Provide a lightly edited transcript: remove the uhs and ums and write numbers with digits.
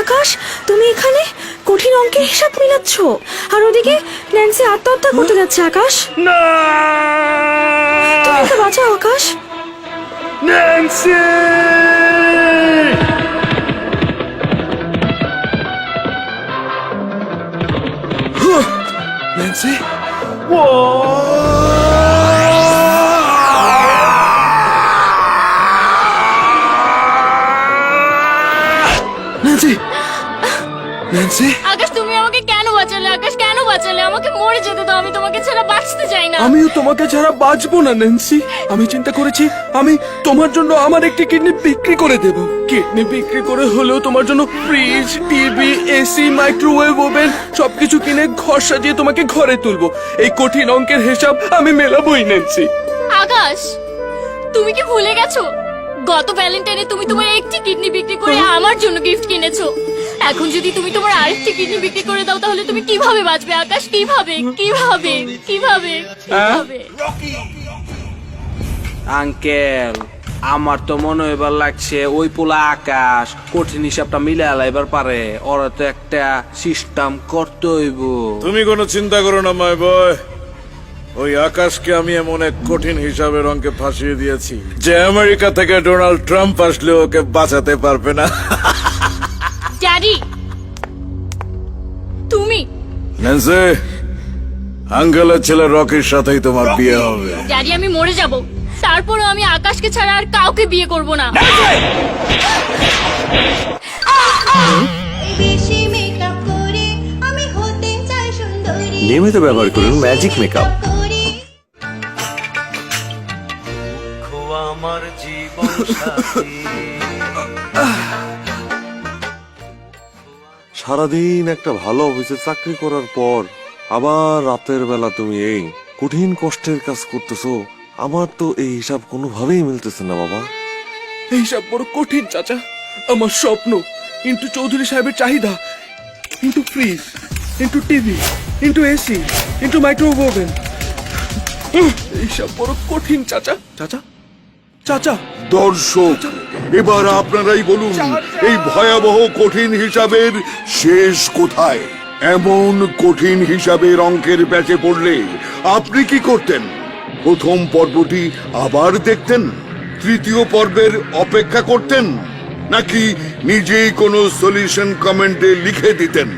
আকাশ, তুমি এখানে কঠিন অঙ্কের হিসাব মিলাচ্ছ, আর ওদিকে ন্যান্সি আত্মহত্যা করতে যাচ্ছে। আকাশ, না, তুমি ওকে বাঁচাও। আকাশ, ন্যান্সি! ন্যান্সি! ন্যান্সি! ন্যান্সি! আকাশ, তুমি আমাকে কেন বাঁচালে? আকাশ, কেন বাঁচালে? আমাকে মরে যেতে দাও, আমি তোমাকে ছাড়া বাঁচতে চাই না। আমিও তোমাকে ছাড়া বাঁচবো না ন্যান্সি। আমি চিন্তা করেছি আমি তোমার জন্য আমার একটি কিডনি বিক্রি করে দেব। কিডনি বিক্রি করে হলেও তোমার জন্য fridge, TV, AC, microwave oven সবকিছু কিনে ঘর সাজিয়ে তোমাকে ঘরে তুলবো। এই কঠিন অঙ্কের হিসাব আমি মেলাবোই ন্যান্সি। আকাশ, তুমি কি ভুলে গেছো গত ভ্যালেন্টাইনে তুমি তোমার একটি কিডনি বিক্রি করে আমার জন্য গিফট কিনেছো? এখন যদি তুমি তোমার আরেকটি কিডনি বিক্রি করে দাও তাহলে তুমি কিভাবে বাঁচবে? আকাশ, কিভাবে কিভাবে কিভাবে কিভাবে? আঙ্কেল, আমার তো মনে এবার লাগছে ওই পোলা আকাশ কঠিন হিসাবটা মিলে এবার পারে। ওরা তো একটা সিস্টেম করতে হইব। তুমি কোনো চিন্তা করো না মাই বয়। ওই আকাশকে আমি এমন এক কঠিন হিসাবের অঙ্কে ফাঁসিয়ে দিয়েছি যে আমেরিকা থেকে ডোনাল্ড ট্রাম্প আসলে ওকে বাঁচাতে পারবে না। ড্যাডি, তুমি? ন্যান্সি, আঙ্কেলের ছেলে রকির সাথেই তোমার বিয়ে হবে। ড্যাডি, আমি মরে যাব, তারপরও আমি আকাশকে ছাড়া আর কাউকে বিয়ে করব না। নিয়মিত ব্যবহার করুন ম্যাজিক মেকআপ। আমার জীবন সারাদিন একটা ভালো অফিসে চাকরি করার পর আবার রাতের বেলা তুমি এই কঠিন কষ্টের কাজ করতেছো। আমার তো এই হিসাব কোনোভাবেই মিলতেছে না বাবা। এই হিসাব বড় কঠিন চাচা। আমার স্বপ্ন ইন্টু চৌধুরী সাহেবের চাহিদা into fridge into TV into AC into microwave oven. এইসব বড় কঠিন চাচা। চাচা, চাচা, দর্শক, এবার আপনারাই বলুন এই ভয়াবহ কঠিন হিসাবের শেষ কোথায়? এমন কঠিন হিসাবের অঙ্কের প্যাচে পড়লে আপনি কি করতেন? প্রথম পর্বটি আবার দেখতেন? তৃতীয় পর্বের অপেক্ষা করতেন? নাকি নিজেই কোনো সলিউশন কমেন্টে লিখে দিতেন?